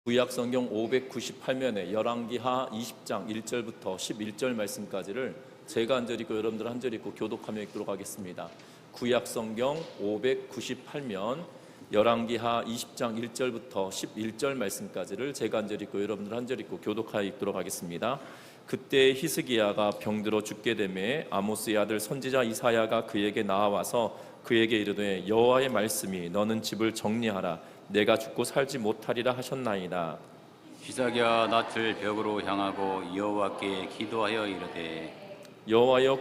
구약 성경 598면에 열왕기하 20장 1절부터 11절 말씀까지를 제가 한 절 읽고 여러분들 한 절 읽고 교독하며 읽도록 하겠습니다. 구약 성경 598면 열왕기하 20장 1절부터 11절 말씀까지를 제가 한 절 읽고 여러분들 한 절 읽고 교독하여 읽도록 하겠습니다. 그때 히스기야가 병들어 죽게 되매 아모스의 아들 선지자 이사야가 그에게 나와서 그에게 이르되 여호와의 말씀이 너는 집을 정리하라 내가 죽고 살지 못하리라 하셨나이다. 히스기야 낯을 벽으로 향하고 여호와께 기도하여 이르되 여호와여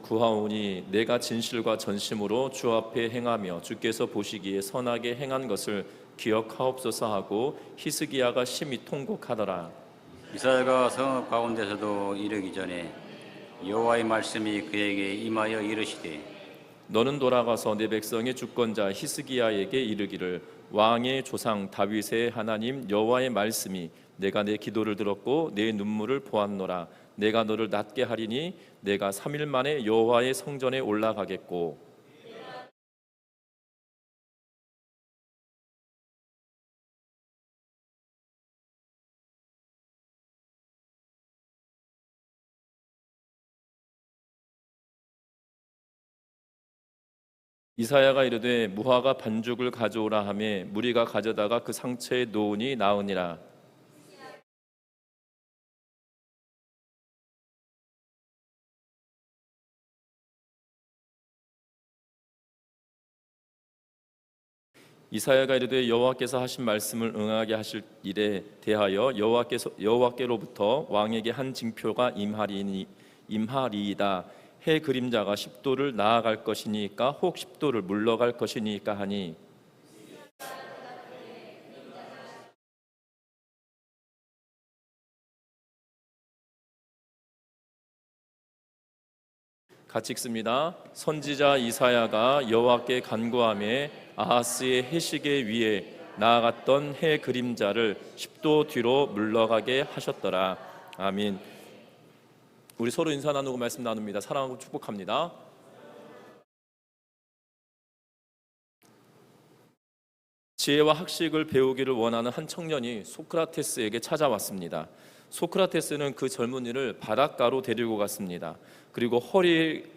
구하오니 내가 진실과 전심으로 주 앞에 행하며 주께서 보시기에 선하게 행한 것을 기억하옵소서 하고 히스기야가 심히 통곡하더라. 이사야가 성읍 가운데서도 이르기 전에 여호와의 말씀이 그에게 임하여 이르시되 너는 돌아가서 내 백성의 주권자 히스기야에게 이르기를 왕의 조상 다윗의 하나님 여호와의 말씀이 내가 내 기도를 들었고 내 눈물을 보았노라. 내가 너를 낫게 하리니 내가 3일 만에 여호와의 성전에 올라가겠고 이사야가 이르되 무화과 반죽을 가져오라 하매 무리가 가져다가 그 상처에 놓으니 나으니라. 이사야가 이르되 여호와께서 하신 말씀을 응하게 하실 일에 대하여 여호와께로부터 왕에게 한 징표가 임하리이다. 해 그림자가 10도를 나아갈 것이니까 혹 10도를 물러갈 것이니까 하니 같이 읽습니다. 선지자 이사야가 여호와께 간구하며 아하스의 해시계 위에 나아갔던 해 그림자를 10도 뒤로 물러가게 하셨더라. 아멘. 우리 서로 인사 나누고 말씀 나눕니다. 사랑하고 축복합니다. 지혜와 학식을 배우기를 원하는 한 청년이 소크라테스에게 찾아왔습니다. 소크라테스는 그 젊은이를 바닷가로 데리고 갔습니다. 그리고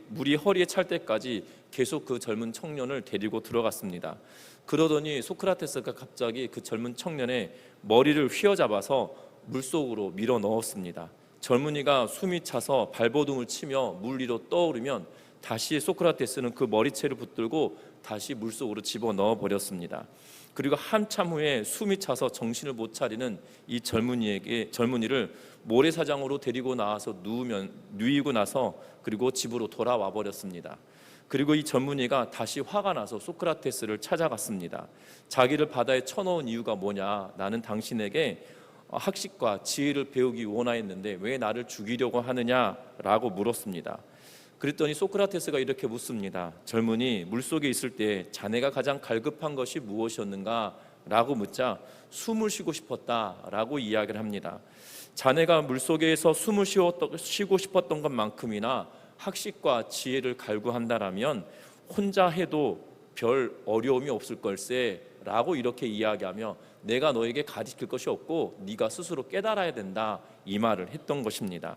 물이 허리에 찰 때까지 계속 그 젊은 청년을 데리고 들어갔습니다. 그러더니 소크라테스가 갑자기 그 젊은 청년의 머리를 휘어잡아서 물속으로 밀어 넣었습니다. 젊은이가 숨이 차서 발버둥을 치며 물 위로 떠오르면 다시 소크라테스는 그 머리채를 붙들고 다시 물속으로 집어넣어 버렸습니다. 그리고 한참 후에 숨이 차서 정신을 못 차리는 이 젊은이를 모래사장으로 데리고 나와서 누이고 나서 그리고 집으로 돌아와 버렸습니다. 그리고 이 젊은이가 다시 화가 나서 소크라테스를 찾아갔습니다. 자기를 바다에 쳐넣은 이유가 뭐냐? 나는 당신에게 학식과 지혜를 배우기 원하였는데 왜 나를 죽이려고 하느냐라고 물었습니다. 그랬더니 소크라테스가 이렇게 묻습니다. 젊은이, 물속에 있을 때 자네가 가장 갈급한 것이 무엇이었는가? 라고 묻자 숨을 쉬고 싶었다라고 이야기를 합니다. 자네가 물속에서 숨을 쉬고 싶었던 것만큼이나 학식과 지혜를 갈구한다라면 혼자 해도 별 어려움이 없을 걸세 라고 이렇게 이야기하며 내가 너에게 가르칠 것이 없고 네가 스스로 깨달아야 된다 이 말을 했던 것입니다.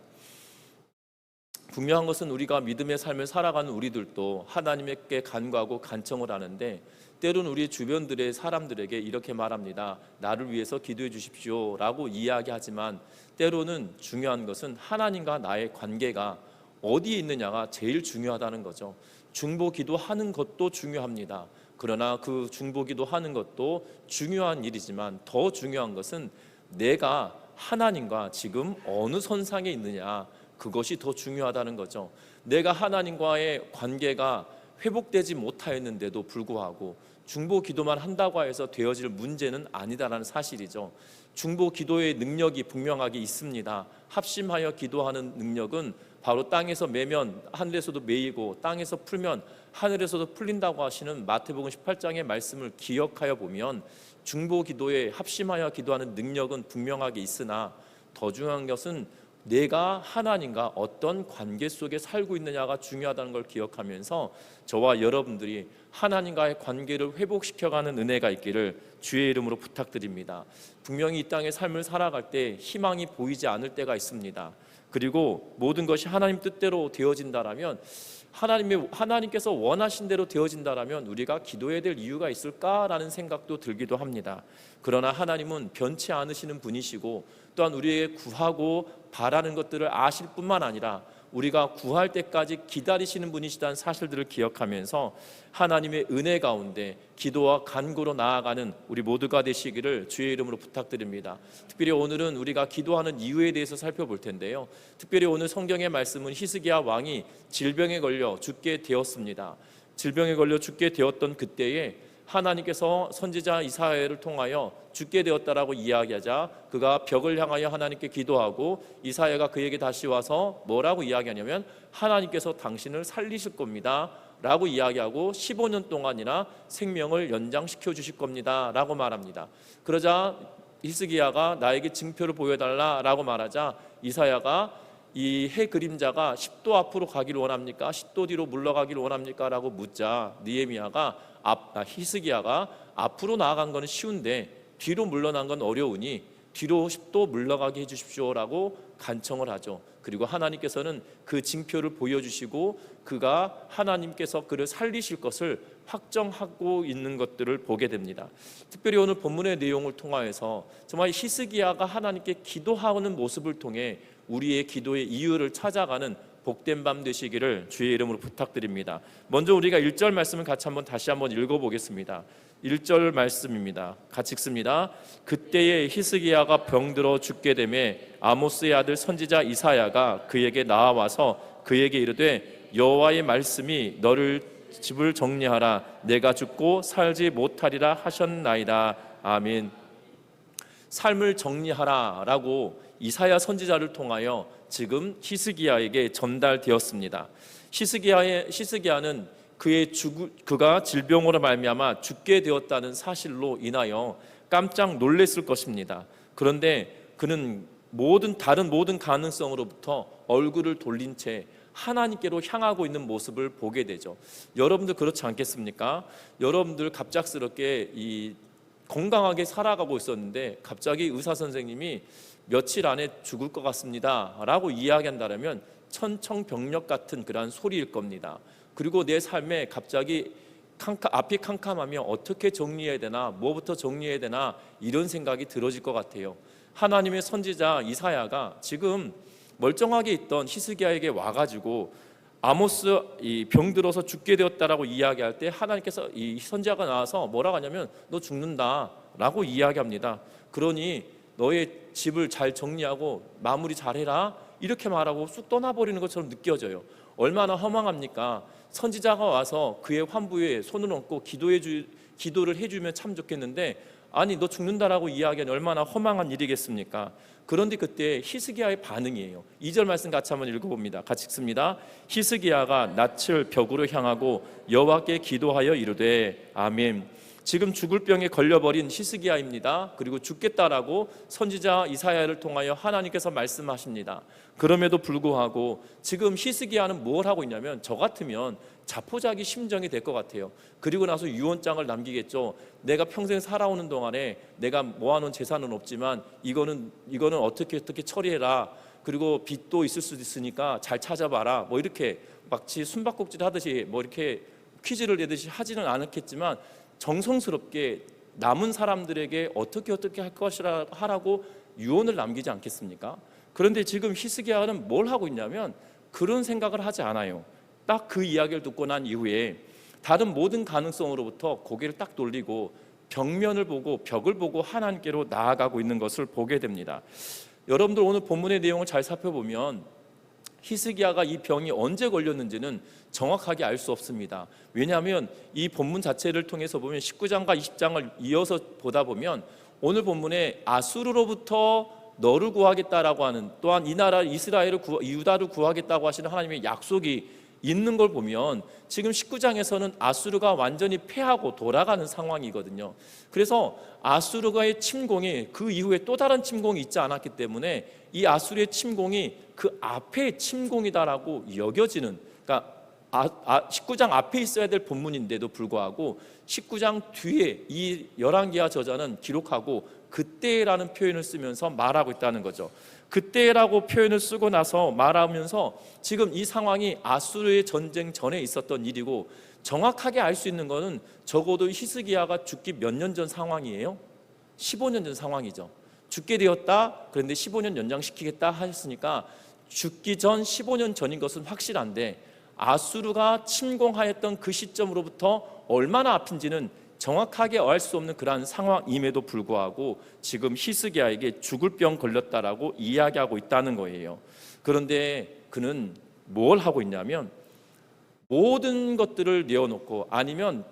분명한 것은 우리가 믿음의 삶을 살아가는 우리들도 하나님께 간구하고 간청을 하는데 때로는 우리 주변들의 사람들에게 이렇게 말합니다. 나를 위해서 기도해 주십시오 라고 이야기하지만 때로는 중요한 것은 하나님과 나의 관계가 어디에 있느냐가 제일 중요하다는 거죠. 중보 기도하는 것도 중요합니다. 그러나 그 중보 기도하는 것도 중요한 일이지만 더 중요한 것은 내가 하나님과 지금 어느 선상에 있느냐 그것이 더 중요하다는 거죠. 내가 하나님과의 관계가 회복되지 못하였는데도 불구하고 중보 기도만 한다고 해서 되어질 문제는 아니다라는 사실이죠. 중보 기도의 능력이 분명하게 있습니다. 합심하여 기도하는 능력은 바로 땅에서 매면 하늘에서도 매이고 땅에서 풀면 하늘에서도 풀린다고 하시는 마태복음 18장의 말씀을 기억하여 보면 중보 기도에 합심하여 기도하는 능력은 분명하게 있으나 더 중요한 것은 내가 하나님과 어떤 관계 속에 살고 있느냐가 중요하다는 걸 기억하면서 저와 여러분들이 하나님과의 관계를 회복시켜가는 은혜가 있기를 주의 이름으로 부탁드립니다. 분명히 이 땅의 삶을 살아갈 때 희망이 보이지 않을 때가 있습니다. 그리고 모든 것이 하나님 뜻대로 되어진다라면, 하나님께서 원하신 대로 되어진다라면 우리가 기도해야 될 이유가 있을까라는 생각도 들기도 합니다. 그러나 하나님은 변치 않으시는 분이시고, 또한 우리에게 구하고 바라는 것들을 아실 뿐만 아니라 우리가 구할 때까지 기다리시는 분이시다는 사실들을 기억하면서 하나님의 은혜 가운데 기도와 간구로 나아가는 우리 모두가 되시기를 주의 이름으로 부탁드립니다. 특별히 오늘은 우리가 기도하는 이유에 대해서 살펴볼 텐데요. 특별히 오늘 성경의 말씀은 히스기야 왕이 질병에 걸려 죽게 되었습니다. 질병에 걸려 죽게 되었던 그때에 하나님께서 선지자 이사야를 통하여 죽게 되었다라고 이야기하자 그가 벽을 향하여 하나님께 기도하고, 이사야가 그에게 다시 와서 뭐라고 이야기하냐면 하나님께서 당신을 살리실 겁니다 라고 이야기하고 15년 동안이나 생명을 연장시켜 주실 겁니다 라고 말합니다. 그러자 히스기야가 나에게 징표를 보여달라 라고 말하자 이사야가 이 해 그림자가 10도 앞으로 가기를 원합니까? 10도 뒤로 물러가기를 원합니까? 라고 묻자 히스기야가 앞으로 나아간 건 쉬운데 뒤로 물러난 건 어려우니 뒤로 10도 물러가게 해주십시오 라고 간청을 하죠. 그리고 하나님께서는 그 징표를 보여주시고 그가 하나님께서 그를 살리실 것을 확정하고 있는 것들을 보게 됩니다. 특별히 오늘 본문의 내용을 통하여서 정말 히스기야가 하나님께 기도하는 모습을 통해 우리의 기도의 이유를 찾아가는 복된 밤 되시기를 주의 이름으로 부탁드립니다. 먼저 우리가 1절 말씀을 같이 다시 한번 읽어보겠습니다. 1절 말씀입니다. 같이 읽습니다. 그때에 히스기야가 병들어 죽게 되매 아모스의 아들 선지자 이사야가 그에게 나와서 그에게 이르되 여호와의 말씀이 너를 집을 정리하라, 내가 죽고 살지 못하리라 하셨나이다. 아멘. 삶을 정리하라 라고 이사야 선지자를 통하여 지금 히스기야에게 전달되었습니다. 히스기야는 그가 질병으로 말미암아 죽게 되었다는 사실로 인하여 깜짝 놀랐을 것입니다. 그런데 그는 다른 모든 가능성으로부터 얼굴을 돌린 채 하나님께로 향하고 있는 모습을 보게 되죠. 여러분들 그렇지 않겠습니까? 여러분들 갑작스럽게 건강하게 살아가고 있었는데 갑자기 의사 선생님이 며칠 안에 죽을 것 같습니다 라고 이야기한다면 천청병력 같은 그러한 소리일 겁니다. 그리고 내 삶에 갑자기 앞이 캄캄하며 어떻게 정리해야 되나, 뭐부터 정리해야 되나 이런 생각이 들어질 것 같아요. 하나님의 선지자 이사야가 지금 멀쩡하게 있던 히스기야에게 와가지고 아모스 병들어서 죽게 되었다라고 이야기할 때 하나님께서 이 선지자가 나와서 뭐라고 하냐면 너 죽는다라고 이야기합니다. 그러니 너의 집을 잘 정리하고 마무리 잘해라 이렇게 말하고 쑥 떠나버리는 것처럼 느껴져요. 얼마나 허망합니까? 선지자가 와서 그의 환부에 손을 얹고 기도를 해주면 참 좋겠는데, 아니 너 죽는다라고 이야기하니 얼마나 허망한 일이겠습니까? 그런데 그때 히스기야의 반응이에요. 2절 말씀 같이 한번 읽어봅니다. 같이 읽습니다. 히스기야가 낯을 벽으로 향하고 여호와께 기도하여 이르되 아멘. 지금 죽을 병에 걸려버린 히스기야입니다. 그리고 죽겠다라고 선지자 이사야를 통하여 하나님께서 말씀하십니다. 그럼에도 불구하고 지금 히스기야는 뭘 하고 있냐면 저 같으면 자포자기 심정이 될 것 같아요. 그리고 나서 유언장을 남기겠죠. 내가 평생 살아오는 동안에 내가 모아놓은 재산은 없지만 이거는 어떻게 처리해라. 그리고 빚도 있을 수도 있으니까 잘 찾아봐라. 뭐 이렇게 마치 숨바꼭질 하듯이 뭐 이렇게 퀴즈를 내듯이 하지는 않았겠지만 정성스럽게 남은 사람들에게 어떻게 할 것이라 하라고 유언을 남기지 않겠습니까? 그런데 지금 히스기야는 뭘 하고 있냐면 그런 생각을 하지 않아요. 딱 그 이야기를 듣고 난 이후에 다른 모든 가능성으로부터 고개를 딱 돌리고 벽을 보고 하나님께로 나아가고 있는 것을 보게 됩니다. 여러분들 오늘 본문의 내용을 잘 살펴보면 히스기야가 이 병이 언제 걸렸는지는 정확하게 알 수 없습니다. 왜냐하면 이 본문 자체를 통해서 보면 19장과 20장을 이어서 보다 보면 오늘 본문에 아수르로부터 너를 구하겠다라고 하는, 또한 이 나라 유다를 구하겠다고 하시는 하나님의 약속이 있는 걸 보면 지금 19장에서는 아수르가 완전히 패하고 돌아가는 상황이거든요. 그래서 아수르가의 침공이 그 이후에 또 다른 침공이 있지 않았기 때문에 이 아수르의 침공이 그 앞의 침공이다라고 여겨지는, 그러니까 19장 앞에 있어야 될 본문인데도 불구하고 19장 뒤에 이 열왕기하 저자는 기록하고 그때라는 표현을 쓰면서 말하고 있다는 거죠. 그때라고 표현을 쓰고 나서 말하면서 지금 이 상황이 아수르의 전쟁 전에 있었던 일이고, 정확하게 알 수 있는 것은 적어도 히스기야가 죽기 몇 년 전 상황이에요. 15년 전 상황이죠. 죽게 되었다, 그런데 15년 연장시키겠다 하셨으니까 죽기 전 15년 전인 것은 확실한데, 아수르가 침공하였던 그 시점으로부터 얼마나 앞인지는 정확하게 알 수 없는 그러한 상황임에도 불구하고 지금 히스기야에게 죽을 병 걸렸다라고 이야기하고 있다는 거예요. 그런데 그는 뭘 하고 있냐면, 모든 것들을 내어놓고, 아니면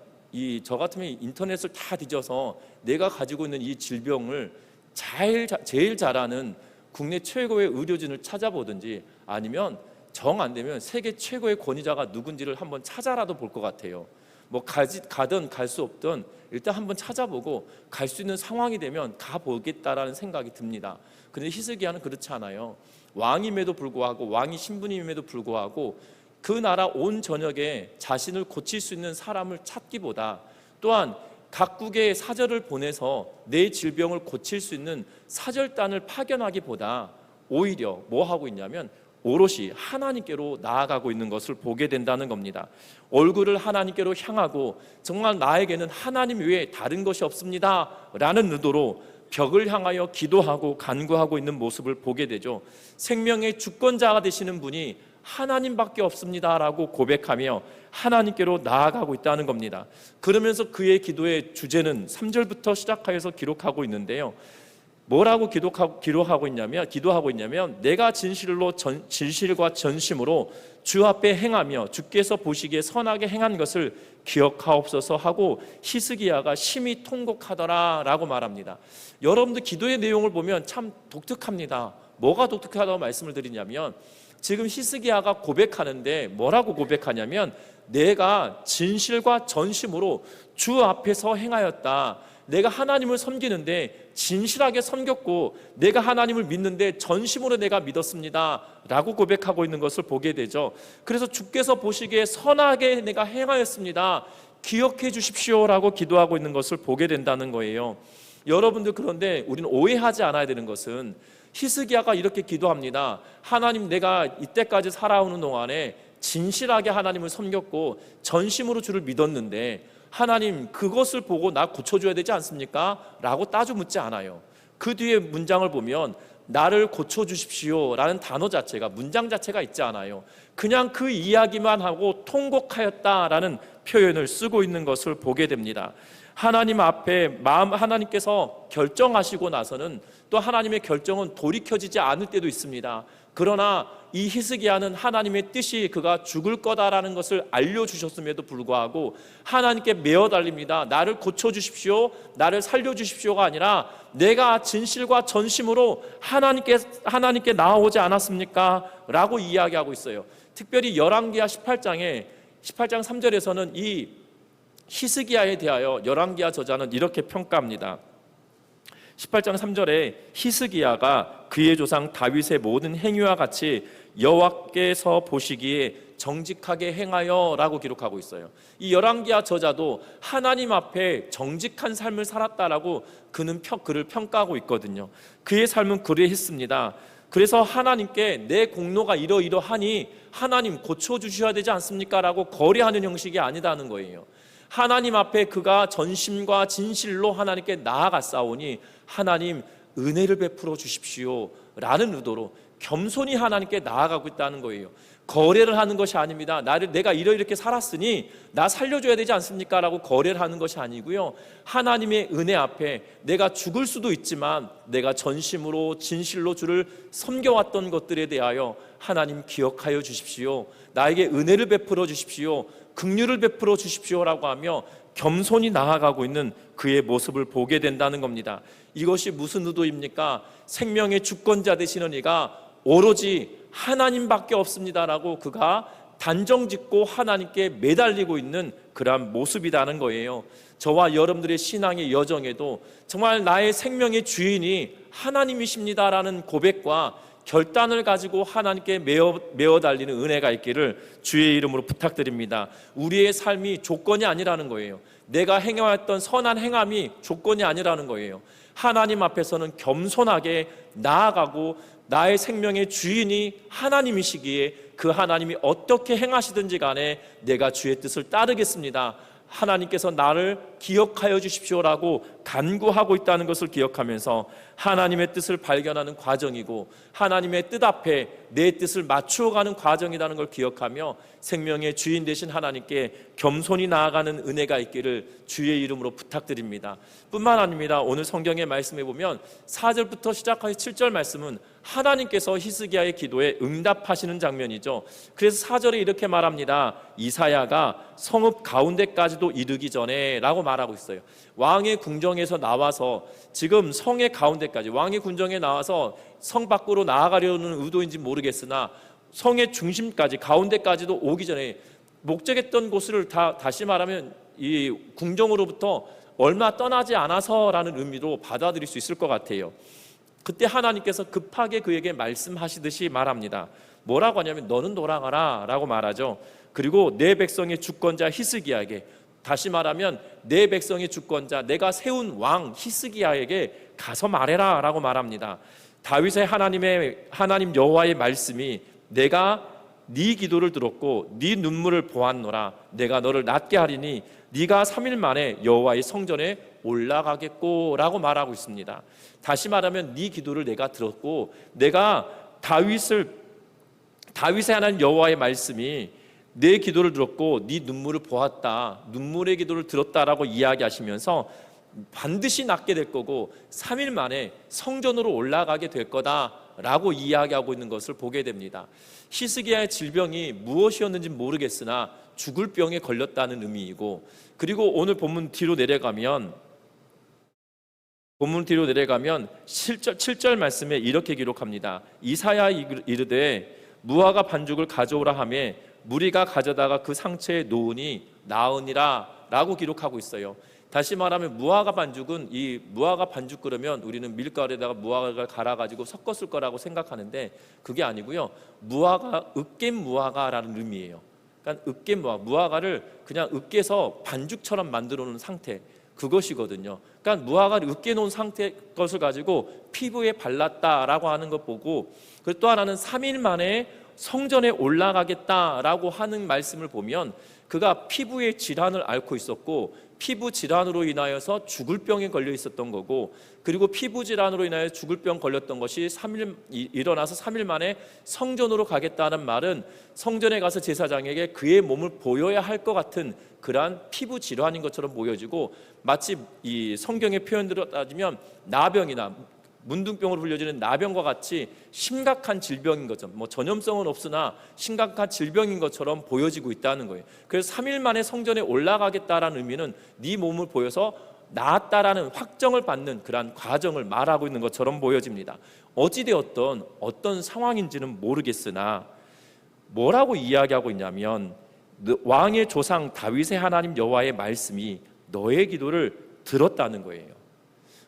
저 같으면 인터넷을 다 뒤져서 내가 가지고 있는 이 질병을 제일 잘하는 국내 최고의 의료진을 찾아보든지, 아니면 정 안 되면 세계 최고의 권위자가 누군지를 한번 찾아라도 볼 것 같아요. 뭐 가든 갈 수 없든 일단 한번 찾아보고 갈 수 있는 상황이 되면 가보겠다라는 생각이 듭니다. 그런데 히스기야는 그렇지 않아요. 왕임에도 불구하고, 왕이 신분임에도 불구하고 그 나라 온 전역에 자신을 고칠 수 있는 사람을 찾기보다, 또한 각국의 사절을 보내서 내 질병을 고칠 수 있는 사절단을 파견하기보다 오히려 뭐 하고 있냐면 오롯이 하나님께로 나아가고 있는 것을 보게 된다는 겁니다. 얼굴을 하나님께로 향하고 정말 나에게는 하나님 외에 다른 것이 없습니다 라는 의도로 벽을 향하여 기도하고 간구하고 있는 모습을 보게 되죠. 생명의 주권자가 되시는 분이 하나님밖에 없습니다 라고 고백하며 하나님께로 나아가고 있다는 겁니다. 그러면서 그의 기도의 주제는 3절부터 시작하여서 기록하고 있는데요, 뭐라고 기도하고 있냐면 내가 진실과 전심으로 주 앞에 행하며 주께서 보시기에 선하게 행한 것을 기억하옵소서 하고 히스기야가 심히 통곡하더라 라고 말합니다. 여러분들 기도의 내용을 보면 참 독특합니다. 뭐가 독특하다고 말씀을 드리냐면, 지금 히스기야가 고백하는데 뭐라고 고백하냐면, 내가 진실과 전심으로 주 앞에서 행하였다. 내가 하나님을 섬기는데 진실하게 섬겼고, 내가 하나님을 믿는데 전심으로 내가 믿었습니다 라고 고백하고 있는 것을 보게 되죠. 그래서 주께서 보시기에 선하게 내가 행하였습니다, 기억해 주십시오 라고 기도하고 있는 것을 보게 된다는 거예요. 여러분들, 그런데 우리는 오해하지 않아야 되는 것은 히스기야가 이렇게 기도합니다. 하나님, 내가 이때까지 살아오는 동안에 진실하게 하나님을 섬겼고 전심으로 주를 믿었는데 하나님, 그것을 보고 나 고쳐줘야 되지 않습니까? 라고 따져 묻지 않아요. 그 뒤에 문장을 보면 나를 고쳐주십시오 라는 단어 자체가, 문장 자체가 있지 않아요. 그냥 그 이야기만 하고 통곡하였다라는 표현을 쓰고 있는 것을 보게 됩니다. 하나님 앞에 하나님께서 결정하시고 나서는 또 하나님의 결정은 돌이켜지지 않을 때도 있습니다. 그러나 이 히스기야는 하나님의 뜻이 그가 죽을 거다라는 것을 알려주셨음에도 불구하고 하나님께 메어 달립니다. 나를 고쳐주십시오, 나를 살려주십시오가 아니라 내가 진실과 전심으로 하나님께 나아오지 않았습니까? 라고 이야기하고 있어요. 특별히 열왕기하 18장 3절에서는 이 히스기야에 대하여 열왕기하 저자는 이렇게 평가합니다. 18장 3절에 히스기야가 그의 조상 다윗의 모든 행위와 같이 여호와께서 보시기에 정직하게 행하여 라고 기록하고 있어요. 이 열왕기하 저자도 하나님 앞에 정직한 삶을 살았다라고 그를 평가하고 있거든요. 그의 삶은 그러했습니다. 그래서 하나님께 내 공로가 이러이러하니 하나님 고쳐주셔야 되지 않습니까? 라고 거래하는 형식이 아니다는 거예요. 하나님 앞에 그가 전심과 진실로 하나님께 나아갔사오니 하나님 은혜를 베풀어 주십시오 라는 의도로 겸손히 하나님께 나아가고 있다는 거예요. 거래를 하는 것이 아닙니다. 내가 이렇게 살았으니 나 살려줘야 되지 않습니까? 라고 거래를 하는 것이 아니고요, 하나님의 은혜 앞에 내가 죽을 수도 있지만 내가 전심으로 진실로 주를 섬겨왔던 것들에 대하여 하나님 기억하여 주십시오, 나에게 은혜를 베풀어 주십시오, 긍휼을 베풀어 주십시오라고 하며 겸손히 나아가고 있는 그의 모습을 보게 된다는 겁니다. 이것이 무슨 의도입니까? 생명의 주권자 되시는 이가 오로지 하나님밖에 없습니다라고 그가 단정짓고 하나님께 매달리고 있는 그러한 모습이라는 거예요. 저와 여러분들의 신앙의 여정에도 정말 나의 생명의 주인이 하나님이십니다라는 고백과 결단을 가지고 하나님께 메어 달리는 은혜가 있기를 주의 이름으로 부탁드립니다. 우리의 삶이 조건이 아니라는 거예요. 내가 행해왔던 선한 행함이 조건이 아니라는 거예요. 하나님 앞에서는 겸손하게 나아가고 나의 생명의 주인이 하나님이시기에 그 하나님이 어떻게 행하시든지 간에 내가 주의 뜻을 따르겠습니다. 하나님께서 나를 기억하여 주십시오라고 간구하고 있다는 것을 기억하면서 하나님의 뜻을 발견하는 과정이고 하나님의 뜻 앞에 내 뜻을 맞추어가는 과정이라는 걸 기억하며 생명의 주인 되신 하나님께 겸손히 나아가는 은혜가 있기를 주의 이름으로 부탁드립니다. 뿐만 아닙니다. 오늘 성경의 말씀에 보면 4절부터 시작해서 7절 말씀은 하나님께서 히스기야의 기도에 응답하시는 장면이죠. 그래서 4절에 이렇게 말합니다. 이사야가 성읍 가운데까지도 이르기 전에 라고 말하고 있어요. 왕의 궁정에서 나와서 지금 성의 가운데까지, 왕의 궁정에 나와서 성 밖으로 나아가려는 의도인지 모르겠으나 성의 중심까지, 가운데까지도 오기 전에 목적했던 곳을 다시 말하면 이 궁정으로부터 얼마 떠나지 않아서라는 의미로 받아들일 수 있을 것 같아요. 그때 하나님께서 급하게 그에게 말씀하시듯이 말합니다. 뭐라고 하냐면 너는 돌아가라 라고 말하죠. 그리고 내 백성의 주권자 히스기야에게, 다시 말하면 내 백성의 주권자, 내가 세운 왕 히스기야에게 가서 말해라 라고 말합니다. 다윗의 하나님 여호와의 말씀이 내가 네 기도를 들었고 네 눈물을 보았노라. 내가 너를 낫게 하리니 네가 3일 만에 여호와의 성전에 올라가겠고 라고 말하고 있습니다. 다시 말하면 네 기도를 내가 들었고 내가 다윗의 하나님 여호와의 말씀이 내 기도를 들었고 네 눈물을 보았다, 눈물의 기도를 들었다라고 이야기하시면서 반드시 낫게 될 거고 3일 만에 성전으로 올라가게 될 거다라고 이야기하고 있는 것을 보게 됩니다. 히스기야의 질병이 무엇이었는지 모르겠으나 죽을 병에 걸렸다는 의미이고, 그리고 오늘 본문 뒤로 내려가면 7절 말씀에 이렇게 기록합니다. 이사야 이르되 무화과 반죽을 가져오라 하매 무리가 가져다가 그 상처에 놓으니 나으니라 라고 기록하고 있어요. 다시 말하면 무화과 반죽은, 이 무화과 반죽 그러면 우리는 밀가루에다가 무화과를 갈아가지고 섞었을 거라고 생각하는데 그게 아니고요. 무화과, 으깬 무화과라는 의미예요. 그러니까 으깬 무화과를 그냥 으깨서 반죽처럼 만들어 놓은 상태, 그것이거든요. 그러니까 무화과를 으깨 놓은 상태 것을 가지고 피부에 발랐다라고 하는 것 보고, 그리고 또 하나는 3일 만에 성전에 올라가겠다라고 하는 말씀을 보면 그가 피부의 질환을 앓고 있었고 피부 질환으로 인하여서 죽을 병에 걸려 있었던 거고, 그리고 피부 질환으로 인하여 죽을 병 걸렸던 것이 일어나서 3일 만에 성전으로 가겠다는 말은 성전에 가서 제사장에게 그의 몸을 보여야 할 것 같은 그러한 피부 질환인 것처럼 보여지고, 마치 이 성경의 표현대로 따지면 나병이나 문둥병으로 불려지는 나병과 같이 심각한 질병인 것처럼, 전염성은 없으나 심각한 질병인 것처럼 보여지고 있다는 거예요. 그래서 3일 만에 성전에 올라가겠다라는 의미는 네 몸을 보여서 나았다라는 확정을 받는 그러한 과정을 말하고 있는 것처럼 보여집니다. 어찌되었던 어떤 상황인지는 모르겠으나 뭐라고 이야기하고 있냐면 왕의 조상 다윗의 하나님 여호와의 말씀이 너의 기도를 들었다는 거예요.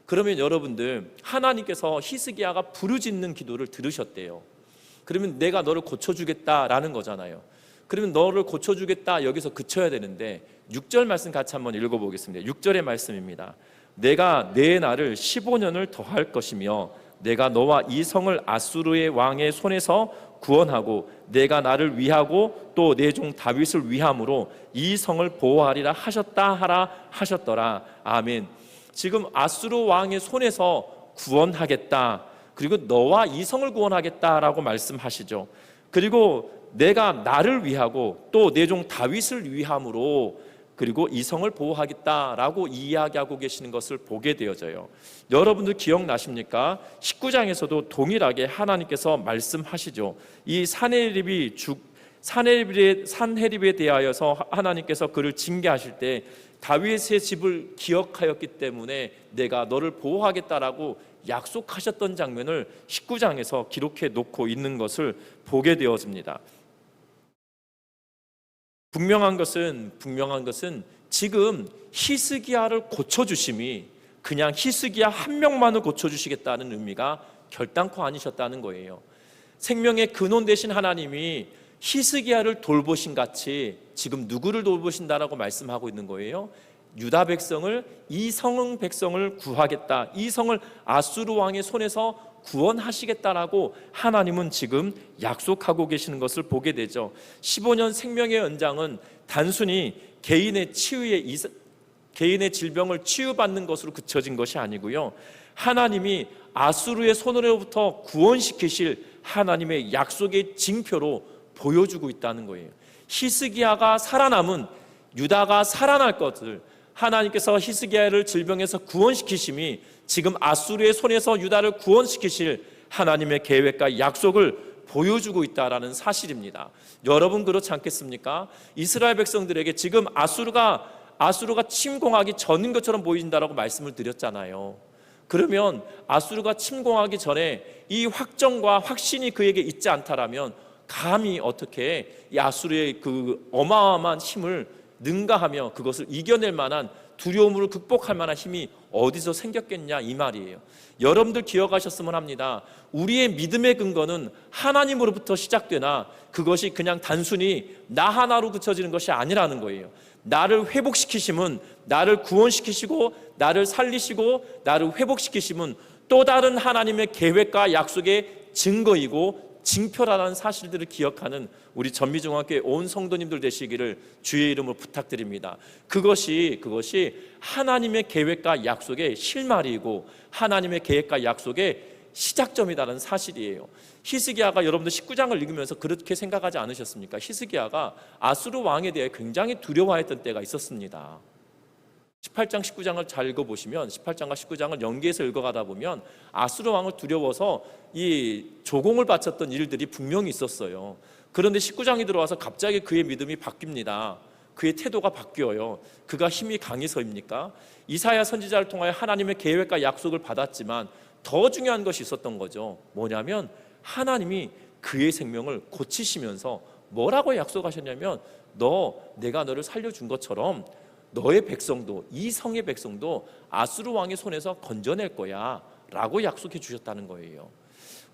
그러면 여러분들, 하나님께서 히스기야가 부르짖는 기도를 들으셨대요. 그러면 내가 너를 고쳐주겠다라는 거잖아요. 그러면 너를 고쳐주겠다 여기서 그쳐야 되는데 6절 말씀 같이 한번 읽어보겠습니다. 6절의 말씀입니다. 내가 내 날을 15년을 더할 것이며 내가 너와 이 성을 아수르의 왕의 손에서 구원하고 내가 나를 위하고 또 내 종 다윗을 위함으로 이 성을 보호하리라 하셨더라. 아멘. 지금 아수르 왕의 손에서 구원하겠다, 그리고 너와 이 성을 구원하겠다라고 말씀하시죠. 그리고 내가 나를 위하고 또 내 종 다윗을 위함으로 그리고 이 성을 보호하겠다라고 이야기하고 계시는 것을 보게 되어져요. 여러분들 기억나십니까? 19장에서도 동일하게 하나님께서 말씀하시죠. 이 산헤립에 대하여서 하나님께서 그를 징계하실 때 다윗의 집을 기억하였기 때문에 내가 너를 보호하겠다라고 약속하셨던 장면을 19장에서 기록해 놓고 있는 것을 보게 되어집니다. 분명한 것은 지금 히스기야를 고쳐주심이 그냥 히스기야 한 명만을 고쳐주시겠다는 의미가 결단코 아니셨다는 거예요. 생명의 근원 되신 하나님이 히스기야를 돌보신 같이 지금 누구를 돌보신다라고 말씀하고 있는 거예요? 유다 백성을, 이 성 백성을 구하겠다, 이 성을 아수르 왕의 손에서 구원하시겠다라고 하나님은 지금 약속하고 계시는 것을 보게 되죠. 15년 생명의 연장은 단순히 개인의 질병을 치유받는 것으로 그쳐진 것이 아니고요, 하나님이 아수르의 손으로부터 구원시키실 하나님의 약속의 징표로 보여주고 있다는 거예요. 히스기야가 살아남은, 유다가 살아날 것을 하나님께서 히스기야를 질병에서 구원시키심이 지금 아수르의 손에서 유다를 구원시키실 하나님의 계획과 약속을 보여주고 있다라는 사실입니다. 여러분 그렇지 않겠습니까? 이스라엘 백성들에게 지금 아수르가 침공하기 전인 것처럼 보인다라고 말씀을 드렸잖아요. 그러면 아수르가 침공하기 전에 이 확정과 확신이 그에게 있지 않다라면 감히 어떻게 이 아수르의 그 어마어마한 힘을 능가하며 그것을 이겨낼 만한, 두려움을 극복할 만한 힘이 어디서 생겼겠냐, 이 말이에요. 여러분들 기억하셨으면 합니다. 우리의 믿음의 근거는 하나님으로부터 시작되나 그것이 그냥 단순히 나 하나로 그쳐지는 것이 아니라는 거예요. 나를 회복시키심은, 나를 구원시키시고 나를 살리시고 나를 회복시키심은 또 다른 하나님의 계획과 약속의 증거이고 징표라는 사실들을 기억하는 우리 전미중학교의 온 성도님들 되시기를 주의 이름으로 부탁드립니다. 그것이 하나님의 계획과 약속의 실마리이고 하나님의 계획과 약속의 시작점이라는 사실이에요. 히스기야가, 여러분들 19장을 읽으면서 그렇게 생각하지 않으셨습니까? 히스기야가 아수르 왕에 대해 굉장히 두려워했던 때가 있었습니다. 18장 19장을 잘 읽어보시면, 18장과 19장을 연계해서 읽어가다 보면 아수르 왕을 두려워서 이 조공을 바쳤던 일들이 분명히 있었어요. 그런데 19장이 들어와서 갑자기 그의 믿음이 바뀝니다. 그의 태도가 바뀌어요. 그가 힘이 강해서입니까? 이사야 선지자를 통하여 하나님의 계획과 약속을 받았지만 더 중요한 것이 있었던 거죠. 뭐냐면 하나님이 그의 생명을 고치시면서 뭐라고 약속하셨냐면, 내가 너를 살려준 것처럼 너의 백성도, 이 성의 백성도 아수르 왕의 손에서 건져낼 거야 라고 약속해 주셨다는 거예요.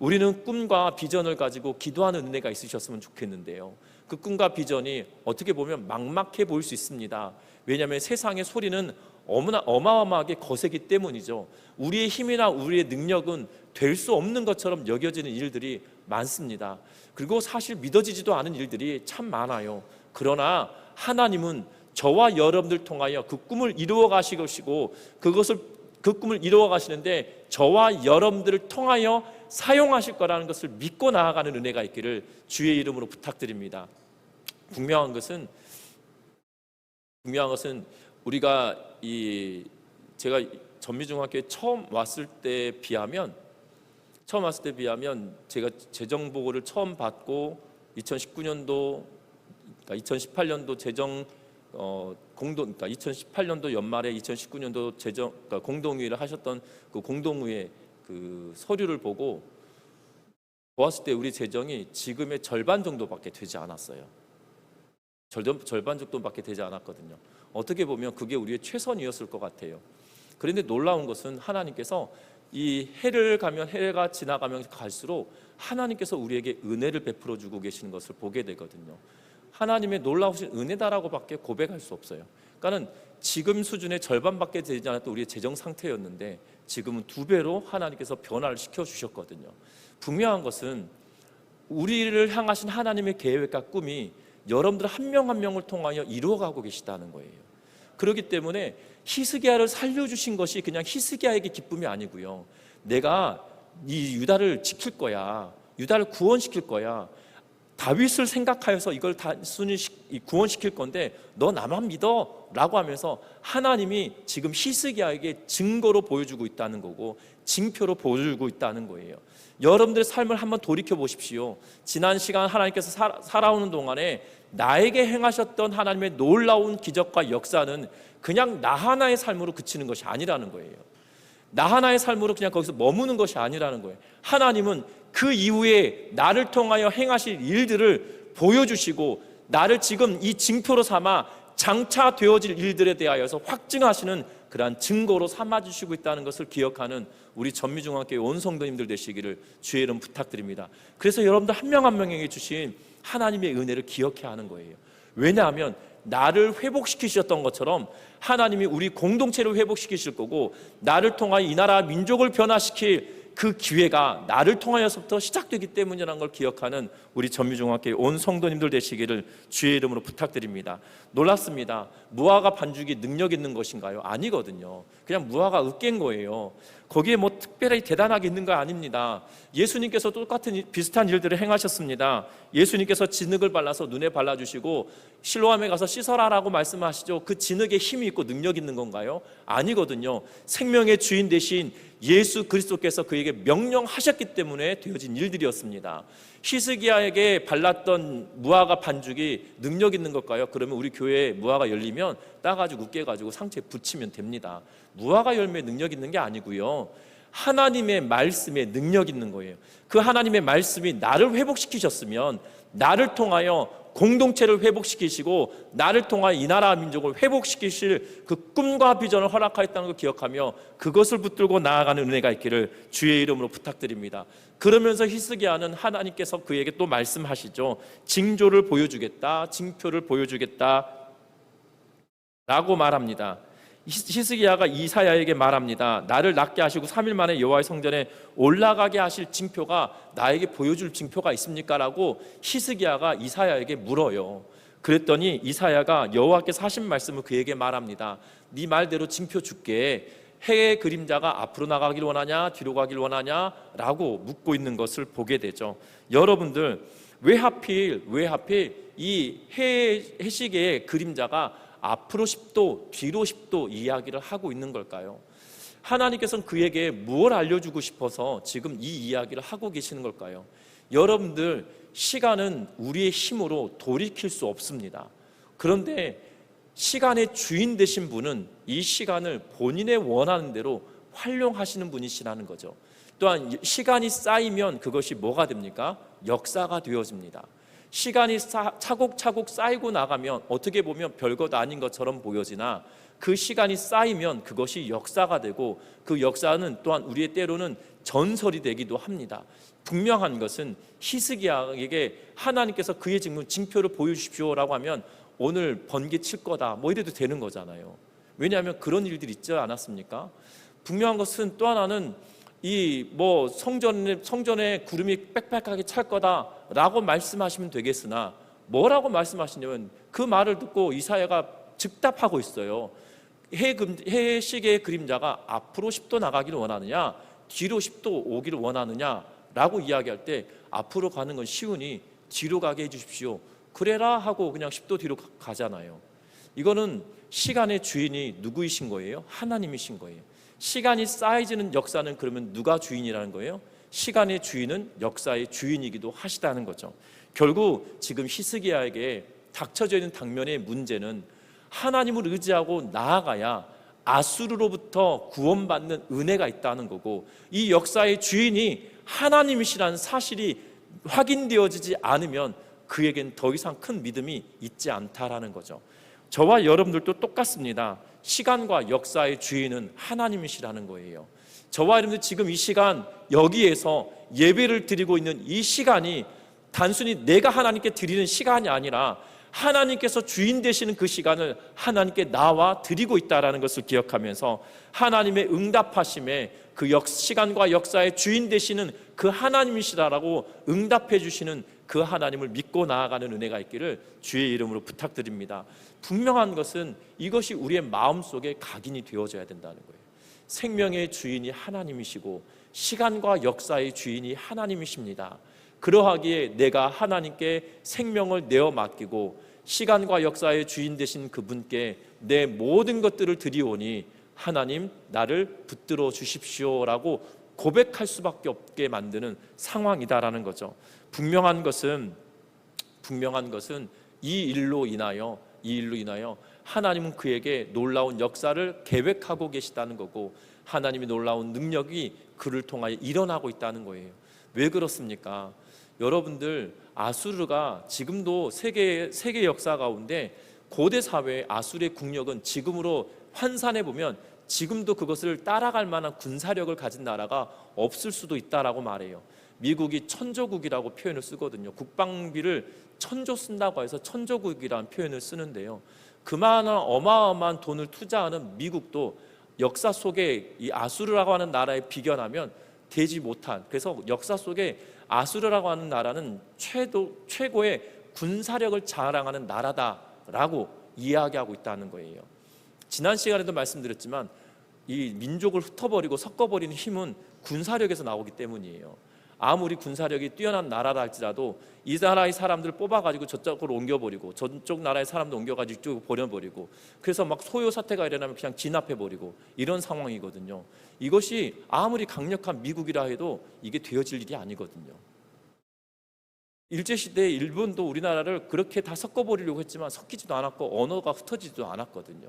우리는 꿈과 비전을 가지고 기도하는 은혜가 있으셨으면 좋겠는데요, 그 꿈과 비전이 어떻게 보면 막막해 보일 수 있습니다. 왜냐하면 세상의 소리는 어마어마하게 거세기 때문이죠. 우리의 힘이나 우리의 능력은 될 수 없는 것처럼 여겨지는 일들이 많습니다. 그리고 사실 믿어지지도 않은 일들이 참 많아요. 그러나 하나님은 저와 여러분들 통하여 그 꿈을 이루어 가시고 그 꿈을 이루어 가시는데 저와 여러분들을 통하여 사용하실 거라는 것을 믿고 나아가는 은혜가 있기를 주의 이름으로 부탁드립니다. 분명한 것은 우리가 제가 전미중학교에 처음 왔을 때 비하면 제가 재정 보고를 처음 받고 2019년도, 그러니까 2018년도 재정 그러니까 2018년도 연말에 2019년도 재정, 그러니까 공동의회를 하셨던 그 공동의회 그 서류를 보고 보았을 때 우리 재정이 지금의 절반 정도밖에 되지 않았어요. 절반 정도밖에 되지 않았거든요. 어떻게 보면 그게 우리의 최선이었을 것 같아요. 그런데 놀라운 것은 하나님께서 이 해가 지나가면 갈수록 하나님께서 우리에게 은혜를 베풀어 주고 계시는 것을 보게 되거든요. 하나님의 놀라우신 은혜다라고밖에 고백할 수 없어요. 그러니까 지금 수준의 절반밖에 되지 않았던 우리의 재정 상태였는데 지금은 2배로 하나님께서 변화를 시켜주셨거든요. 분명한 것은 우리를 향하신 하나님의 계획과 꿈이 여러분들 한 명 한 명을 통하여 이루어가고 계시다는 거예요. 그렇기 때문에 히스기야를 살려주신 것이 그냥 히스기야에게 기쁨이 아니고요, 내가 이 유다를 지킬 거야, 유다를 구원시킬 거야, 다윗을 생각하여서 이걸 단순히 구원시킬 건데 너 나만 믿어 라고 하면서 하나님이 지금 히스기야에게 증거로 보여주고 있다는 거고 징표로 보여주고 있다는 거예요. 여러분들의 삶을 한번 돌이켜 보십시오. 지난 시간 하나님께서 살아오는 동안에 나에게 행하셨던 하나님의 놀라운 기적과 역사는 그냥 나 하나의 삶으로 그치는 것이 아니라는 거예요. 나 하나의 삶으로 그냥 거기서 머무는 것이 아니라는 거예요. 하나님은 그 이후에 나를 통하여 행하실 일들을 보여주시고 나를 지금 이 징표로 삼아 장차 되어질 일들에 대하여서 확증하시는 그러한 증거로 삼아주시고 있다는 것을 기억하는 우리 전미중앙교회 온 성도님들 되시기를 주의 이름 부탁드립니다. 그래서 여러분들 한 명 한 명에게 주신 하나님의 은혜를 기억해야 하는 거예요. 왜냐하면 나를 회복시키셨던 것처럼 하나님이 우리 공동체를 회복시키실 거고, 나를 통하여 이 나라 민족을 변화시킬 그 기회가 나를 통하여서부터 시작되기 때문이라는 걸 기억하는 우리 전미중앙교회 온 성도님들 되시기를 주의 이름으로 부탁드립니다. 놀랐습니다. 무화과 반죽이 능력 있는 것인가요? 아니거든요. 그냥 무화과 으깬 거예요. 거기에 뭐 특별히 대단하게 있는 거 아닙니다. 예수님께서 똑같은 비슷한 일들을 행하셨습니다. 예수님께서 진흙을 발라서 눈에 발라주시고 실로암에 가서 씻어라라고 말씀하시죠. 그 진흙에 힘이 있고 능력 있는 건가요? 아니거든요. 생명의 주인 되신 예수 그리스도께서 그에게 명령하셨기 때문에 되어진 일들이었습니다. 히스기야에게 발랐던 무화과 반죽이 능력 있는 걸까요? 그러면 우리 교회에 무화과 열리면 따가지고 으깨가지고 상처에 붙이면 됩니다. 무화과 열매에 능력 있는 게 아니고요, 하나님의 말씀에 능력 있는 거예요. 그 하나님의 말씀이 나를 회복시키셨으면 나를 통하여 공동체를 회복시키시고 나를 통하여 이 나라 민족을 회복시키실 그 꿈과 비전을 허락하였다는 걸 기억하며 그것을 붙들고 나아가는 은혜가 있기를 주의 이름으로 부탁드립니다. 그러면서 히스기야는 하나님께서 그에게 또 말씀하시죠. 징조를 보여주겠다, 징표를 보여주겠다 라고 말합니다. 히스기야가 이사야에게 말합니다. 나를 낫게 하시고 3일 만에 여호와의 성전에 올라가게 하실 징표가 나에게 보여줄 징표가 있습니까? 라고 히스기야가 이사야에게 물어요. 그랬더니 이사야가 여호와께서 하신 말씀을 그에게 말합니다. 네 말대로 징표 줄게. 해의 그림자가 앞으로 나가길 원하냐 뒤로 가길 원하냐 라고 묻고 있는 것을 보게 되죠. 여러분들 왜 하필 이 해시계의 그림자가 앞으로 10도 뒤로 10도 이야기를 하고 있는 걸까요? 하나님께서는 그에게 무엇을 알려주고 싶어서 지금 이 이야기를 하고 계시는 걸까요? 여러분들 시간은 우리의 힘으로 돌이킬 수 없습니다. 그런데 시간의 주인 되신 분은 이 시간을 본인의 원하는 대로 활용하시는 분이시라는 거죠. 또한 시간이 쌓이면 그것이 뭐가 됩니까? 역사가 되어집니다. 시간이 차곡차곡 쌓이고 나가면 어떻게 보면 별것 아닌 것처럼 보여지나 그 시간이 쌓이면 그것이 역사가 되고 그 역사는 또한 우리의 때로는 전설이 되기도 합니다. 분명한 것은 히스기야에게 하나님께서 그의 징표를 보여주십시오라고 하면 오늘 번개 칠 거다 뭐 이래도 되는 거잖아요. 왜냐하면 그런 일들이 있지 않았습니까? 분명한 것은 또 하나는 성전에 구름이 빽빽하게 찰 거다라고 말씀하시면 되겠으나 뭐라고 말씀하시냐면 그 말을 듣고 이사야가 즉답하고 있어요. 해의 시계의 그림자가 앞으로 10도 나가기를 원하느냐 뒤로 10도 오기를 원하느냐 라고 이야기할 때 앞으로 가는 건 쉬우니 뒤로 가게 해주십시오. 그래라 하고 그냥 10도 뒤로 가잖아요. 이거는 시간의 주인이 누구이신 거예요? 하나님이신 거예요. 시간이 쌓여지는 역사는 그러면 누가 주인이라는 거예요? 시간의 주인은 역사의 주인이기도 하시다는 거죠. 결국 지금 히스기야에게 닥쳐져 있는 당면의 문제는 하나님을 의지하고 나아가야 아수르로부터 구원받는 은혜가 있다는 거고, 이 역사의 주인이 하나님이시라는 사실이 확인되어지지 않으면 그에겐 더 이상 큰 믿음이 있지 않다라는 거죠. 저와 여러분들도 똑같습니다. 시간과 역사의 주인은 하나님이시라는 거예요. 저와 여러분들 지금 이 시간 여기에서 예배를 드리고 있는 이 시간이 단순히 내가 하나님께 드리는 시간이 아니라 하나님께서 주인 되시는 그 시간을 하나님께 나와 드리고 있다는 것을 기억하면서 하나님의 응답하심에 그 시간과 역사의 주인 되시는 그 하나님이시라고 응답해 주시는 그 하나님을 믿고 나아가는 은혜가 있기를 주의 이름으로 부탁드립니다. 분명한 것은 이것이 우리의 마음속에 각인이 되어져야 된다는 거예요. 생명의 주인이 하나님이시고 시간과 역사의 주인이 하나님이십니다. 그러하기에 내가 하나님께 생명을 내어 맡기고 시간과 역사의 주인 되신 그분께 내 모든 것들을 드리오니 하나님 나를 붙들어 주십시오라고 고백할 수밖에 없게 만드는 상황이다라는 거죠. 분명한 것은 이 일로 인하여 하나님은 그에게 놀라운 역사를 계획하고 계시다는 거고, 하나님의 놀라운 능력이 그를 통하여 일어나고 있다는 거예요. 왜 그렇습니까? 여러분들 아수르가 지금도 세계 역사 가운데 고대 사회의 아수르의 국력은 지금으로 환산해 보면 지금도 그것을 따라갈 만한 군사력을 가진 나라가 없을 수도 있다라고 말해요. 미국이 천조국이라고 표현을 쓰거든요. 국방비를 천조 쓴다고 해서 천조국이라는 표현을 쓰는데요. 그만한 어마어마한 돈을 투자하는 미국도 역사 속에 이 아수르라고 하는 나라에 비견하면 되지 못한, 그래서 역사 속에 아수르라고 하는 나라는 최고의 군사력을 자랑하는 나라다라고 이야기하고 있다는 거예요. 지난 시간에도 말씀드렸지만 이 민족을 흩어버리고 섞어버리는 힘은 군사력에서 나오기 때문이에요. 아무리 군사력이 뛰어난 나라라 할지라도 이 나라의 사람들을 뽑아가지고 저쪽으로 옮겨버리고 저쪽 나라의 사람도 옮겨가지고 이쪽으로 버려버리고, 그래서 막 소요 사태가 일어나면 그냥 진압해버리고 이런 상황이거든요. 이것이 아무리 강력한 미국이라 해도 이게 되어질 일이 아니거든요. 일제시대에 일본도 우리나라를 그렇게 다 섞어버리려고 했지만 섞이지도 않았고 언어가 흩어지지도 않았거든요.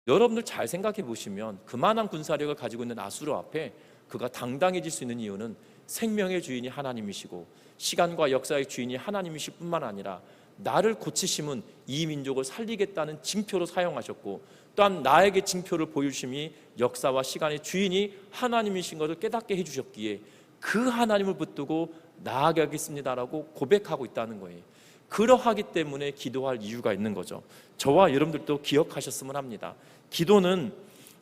여러분들 잘 생각해 보시면 그만한 군사력을 가지고 있는 아수르 앞에 그가 당당해질 수 있는 이유는 생명의 주인이 하나님이시고 시간과 역사의 주인이 하나님이실 뿐만 아니라 나를 고치심은 이 민족을 살리겠다는 징표로 사용하셨고, 또한 나에게 징표를 보여주심이 역사와 시간의 주인이 하나님이신 것을 깨닫게 해주셨기에 그 하나님을 붙들고 나아가겠습니다라고 고백하고 있다는 거예요. 그러하기 때문에 기도할 이유가 있는 거죠. 저와 여러분들도 기억하셨으면 합니다. 기도는,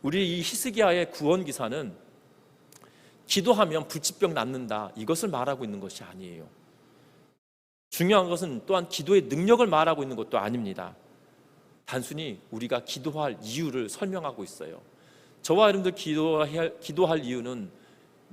우리 이 히스기야의 구원 기사는 기도하면 불치병 낫는다 이것을 말하고 있는 것이 아니에요. 중요한 것은 또한 기도의 능력을 말하고 있는 것도 아닙니다. 단순히 우리가 기도할 이유를 설명하고 있어요. 저와 여러분들 기도할 이유는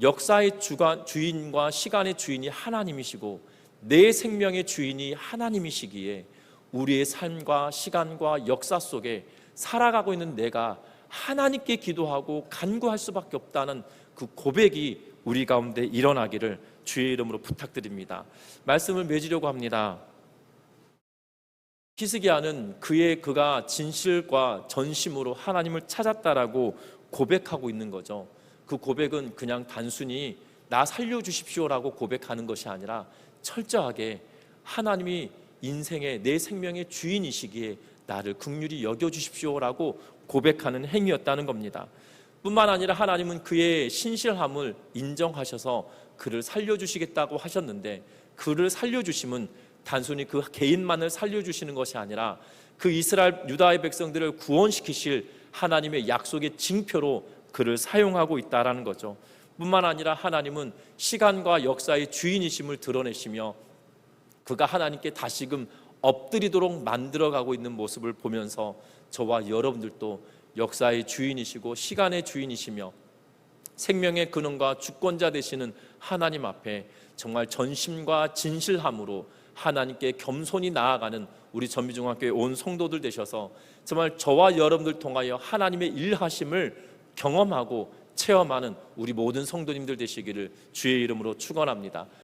역사의 주인과 시간의 주인이 하나님이시고 내 생명의 주인이 하나님이시기에 우리의 삶과 시간과 역사 속에 살아가고 있는 내가 하나님께 기도하고 간구할 수밖에 없다는 그 고백이 우리 가운데 일어나기를 주의 이름으로 부탁드립니다. 말씀을 맺으려고 합니다. 히스기야는 그가 진실과 전심으로 하나님을 찾았다라고 고백하고 있는 거죠. 그 고백은 그냥 단순히 나 살려주십시오라고 고백하는 것이 아니라 철저하게 하나님이 인생의 내 생명의 주인이시기에 나를 긍휼히 여겨주십시오라고 고백하는 행위였다는 겁니다. 뿐만 아니라 하나님은 그의 신실함을 인정하셔서 그를 살려주시겠다고 하셨는데, 그를 살려주심은 단순히 그 개인만을 살려주시는 것이 아니라 그 이스라엘 유다의 백성들을 구원시키실 하나님의 약속의 징표로 그를 사용하고 있다라는 거죠. 뿐만 아니라 하나님은 시간과 역사의 주인이심을 드러내시며 그가 하나님께 다시금 엎드리도록 만들어가고 있는 모습을 보면서 저와 여러분들도 역사의 주인이시고 시간의 주인이시며 생명의 근원과 주권자 되시는 하나님 앞에 정말 전심과 진실함으로 하나님께 겸손히 나아가는 우리 전미중학교의 온 성도들 되셔서 정말 저와 여러분들 통하여 하나님의 일하심을 경험하고 체험하는 우리 모든 성도님들 되시기를 주의 이름으로 축원합니다.